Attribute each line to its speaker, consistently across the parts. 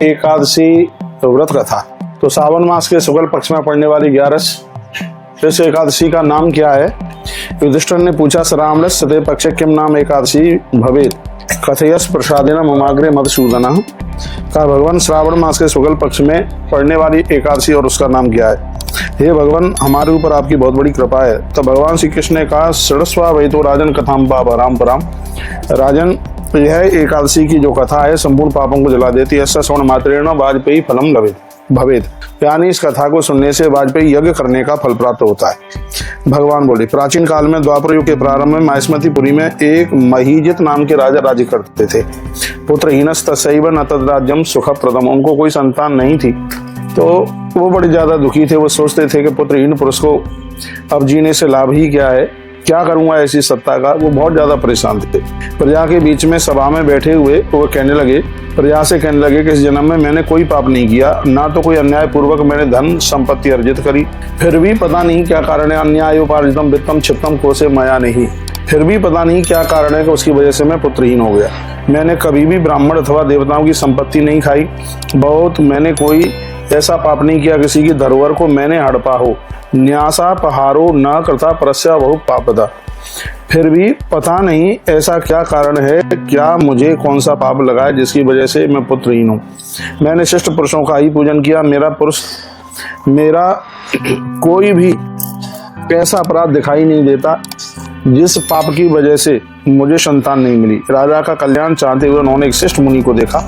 Speaker 1: एकादशी व्रत कथा। तो सावन मास के शुक्ल पक्ष में पड़ने वाली 11 इस एकादशी का नाम क्या है? युधिष्ठिर ने पूछा, श्रावणस्य ते पक्षे किम नाम एकादशी भवेत् कथयस प्रसादेन ममाग्रे मधुसूदनः। का भगवान श्रावण मास के शुक्ल पक्ष में पड़ने वाली एकादशी और उसका नाम क्या है? हे भगवान, हमारे ऊपर आपकी बहुत बड़ी कृपा है। तब भगवान श्री कृष्ण ने कहा, षडस्वा वही तो राजन कथाम पाप राम पराम। राजन, यह एकादशी की जो कथा है संपूर्ण पापों को जला देती है। ऐसा श्रवण मात्रेण वाजपेयी फलम भवेद, यानी इस कथा को सुनने से वाजपेयी यज्ञ करने का फल प्राप्त होता है। भगवान बोले, प्राचीन काल में द्वापर युग के प्रारंभ में माहिष्मतीपुरी में एक महीजित नाम के राजा राज्य करते थे। पुत्रहीनस् तस्यैव न तद्राज्यम सुखप्रदम। उनको कोई संतान नहीं थी तो वो बड़े ज्यादा दुखी थे। वो सोचते थे कि पुत्रहीन पुरुष को अब जीने से लाभ ही क्या है, क्या करूंगा ऐसी सत्ता का। वो बहुत ज्यादा परेशान थे। प्रजा के बीच में सभा में बैठे हुए वो प्रजा से कहने लगे कि इस जन्म में मैंने कोई पाप नहीं किया, ना तो कोई अन्याय पूर्वक मैंने धन संपत्ति अर्जित करी। फिर भी पता नहीं क्या कारण है, अन्यायोपार्जितम वित्तम क्षिप्तम कोसे मया नहीं। फिर भी पता नहीं क्या कारण है कि उसकी वजह से मैं पुत्रहीन हो गया। मैंने कभी भी ब्राह्मण अथवा देवताओं की संपत्ति नहीं खाई। मैंने कोई ऐसा पाप नहीं किया किसी की धरोहर को मैंने हड़पा हो। न्यासा पहारो न करता परस्या बहु पापदा। फिर भी पता नहीं ऐसा क्या कारण है, क्या मुझे कौन सा पाप लगा है जिसकी वजह से मैं पुत्रहीन हूँ। मैंने शिष्ट पुरुषों का ही पूजन किया। मेरा कोई भी ऐसा अपराध दिखाई नहीं देता जिस पाप की वजह से मुझे संतान नहीं मिली। राजा का कल्याण चाहते हुए उन्होंने एक श्रेष्ठ मुनि को देखा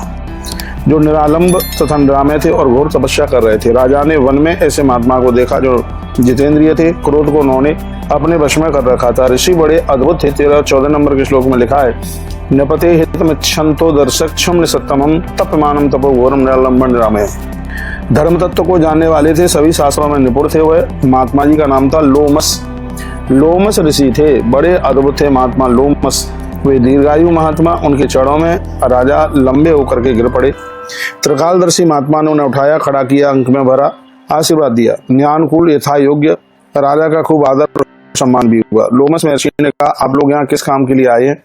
Speaker 1: जो निरालंब तथा निरामय थे और घोर तपस्या कर रहे थे। राजा ने वन में ऐसे महात्मा को देखा जो जितेंद्रिय थे। क्रोध को उन्होंने अपने वश में कर रखा था। ऋषि बड़े अद्भुत थे। 13-14 नंबर के श्लोक में लिखा है, नपते हितमिच्छन्तो दर्शक्षम निसत्तमम तप्यमानम तपो घोरम निरालंबन निरामय। धर्म तत्व को जानने वाले थे, सभी शास्त्रों में निपुण थे। वह महात्मा जी का नाम था लोमस ऋषि थे। बड़े अद्भुत थे महात्मा लोमस। वे दीर्घायु महात्मा। उनके चरणों में राजा लंबे होकर के गिर पड़े। त्रिकालदर्शी महात्मा ने उन्हें उठाया, खड़ा किया, अंक में भरा, आशीर्वाद दिया। ज्ञानकुल यथा योग्य राजा का खूब आदर सम्मान भी हुआ। लोमस महर्षि ने कहा, आप लोग यहाँ किस काम के लिए आए हैं?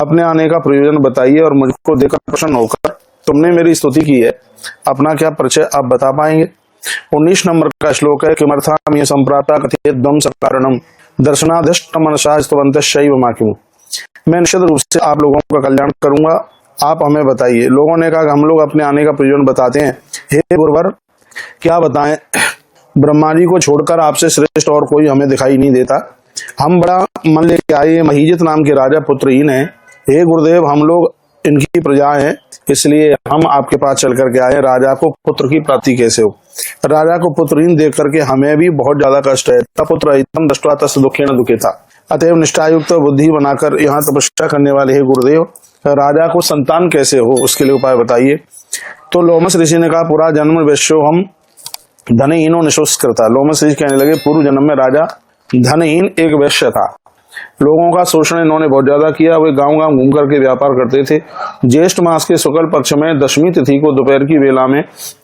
Speaker 1: अपने आने का प्रयोजन बताइए और मुझको देखकर प्रसन्न होकर तुमने मेरी स्तुति की है, अपना क्या परिचय आप बता पाएंगे? 19 नंबर का श्लोक है, किमर्थाम ये संप्राप्ता कथित दम सकारणम दर्शनाधिष्ट मनसा स्तवंत शैव माकिम। मैं निश्चित रूप से आप लोगों का कल्याण करूंगा, आप हमें बताइए। लोगों ने कहा, हम लोग अपने आने का प्रयोजन बताते हैं। हे गुरुवर, क्या बताएं? ब्रह्मा जी को छोड़कर आपसे श्रेष्ठ और कोई हमें दिखाई नहीं देता। हम बड़ा मन लेके आए, महीजित नाम के राजा पुत्रहीन हैं। हे गुरुदेव, हम लोग इनकी प्रजा हैं, इसलिए हम आपके पास चल करके आए। राजा को पुत्र की प्राप्ति कैसे हो? राजा को पुत्रहीन देख करके हमें भी बहुत ज्यादा कष्ट है। तपुत्र हितम दृष्ट्वा तस्य दुखेन दुखिता। अतएव निष्ठायुक्त बुद्धि बनाकर यहाँ तपस्या करने वाले हे गुरुदेव, राजा को संतान कैसे हो उसके लिए उपाय बताइए। तो लोमस ऋषि ने कहा, पूरा जन्म वैश्यो हम धनहीनो निशोष करता। लोमस ऋषि कहने लगे, पूर्व जन्म में राजा धनहीन एक वैश्य था। लोगों का शोषण इन्होंने बहुत ज्यादा किया। वे गांव गांव घूम करके व्यापार करते थे। ज्येष्ठ मास के शुक्ल पक्ष में 10वीं तिथि को दोपहर की वेला में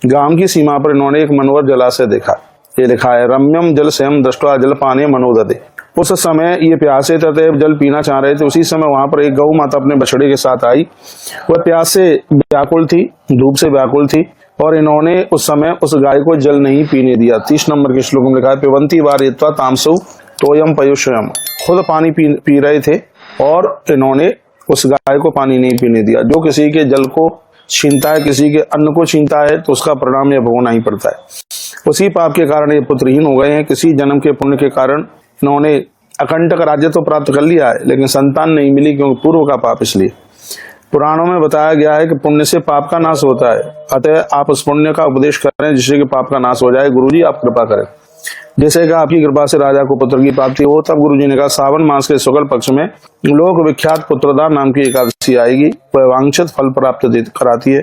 Speaker 1: गांव की सीमा पर इन्होंने एक मनोहर जलाशय देखा। ये लिखा है, रम्यम जल स्वयं दृष्ट्वा जल पाने मनोदते। उस समय ये प्यासे तथा जल पीना चाह रहे थे। उसी समय वहां पर एक गौ माता अपने बछड़े के साथ आई। वह प्यास से व्याकुल थी, धूप से व्याकुल थी और इन्होंने उस समय उस गाय को जल नहीं पीने दिया। 30 नंबर के श्लोक में लिखा है, पिबंती वारित्वा तामसु तोयम पयुषयम। खुद पानी पी रहे थे और इन्होंने उस गाय को पानी नहीं पीने दिया। जो किसी के जल को छीनता है, किसी के अन्न को छीनता है, तो उसका परिणाम यह भोगना ही पड़ता है। उसी पाप के कारण ये पुत्रहीन हो गए हैं। किसी जन्म के पुण्य के कारण इन्होंने अकंटक राज्य तो प्राप्त कर लिया है, लेकिन संतान नहीं मिली, क्योंकि पूर्व का पाप। इसलिए पुराणों में बताया गया है कि पुण्य से पाप का नाश होता है। अतः आप उस पुण्य का उपदेश करें जिससे कि पाप का नाश हो जाए। गुरुजी आप कृपा करें। जैसे कि आपकी कृपा से राजा को पुत्र की प्राप्ति हो। तब गुरुजी ने कहा, सावन मास के शुक्ल पक्ष में लोक विख्यात पुत्रदा नाम की एकादशी आएगी। वह वांछित फल प्राप्त कराती है।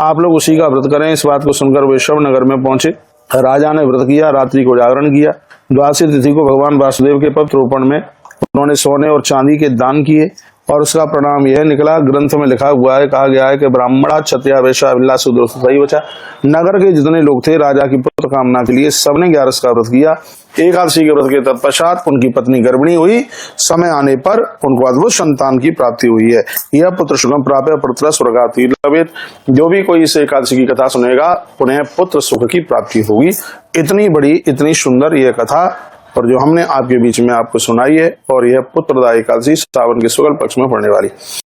Speaker 1: आप लोग उसी का व्रत करें। इस बात को सुनकर वे श्रवण नगर में पहुंचे। राजा ने व्रत किया, रात्रि को जागरण किया। द्वादशी तिथि को भगवान वासुदेव के पवित्र रूपण में उन्होंने सोने और चांदी के दान किए और उसका परिणाम यह निकला, ग्रंथ में लिखा हुआ है, कहा गया है कि ब्राह्मणा क्षत्रिय वैश्य अभिलाष शूद्र, सही बचा। नगर के जितने लोग थे राजा की पुत्र कामना के लिए सबने 11 का व्रत किया। एकादशी के व्रत के तत्पश्चात उनकी पत्नी गर्भिणी हुई, समय आने पर उनको अद्भुत संतान की प्राप्ति हुई है। यह पुत्र सुखम प्राप्य पुत्र स्वर्गाति लभेत। जो भी कोई इस एकादशी की कथा सुनेगा उन्हें पुत्र सुख की प्राप्ति होगी। इतनी बड़ी इतनी सुंदर यह कथा और जो हमने आपके बीच में आपको सुनाई है, और यह पुत्रदा एकादशी सावन के शुक्ल पक्ष में पड़ने वाली।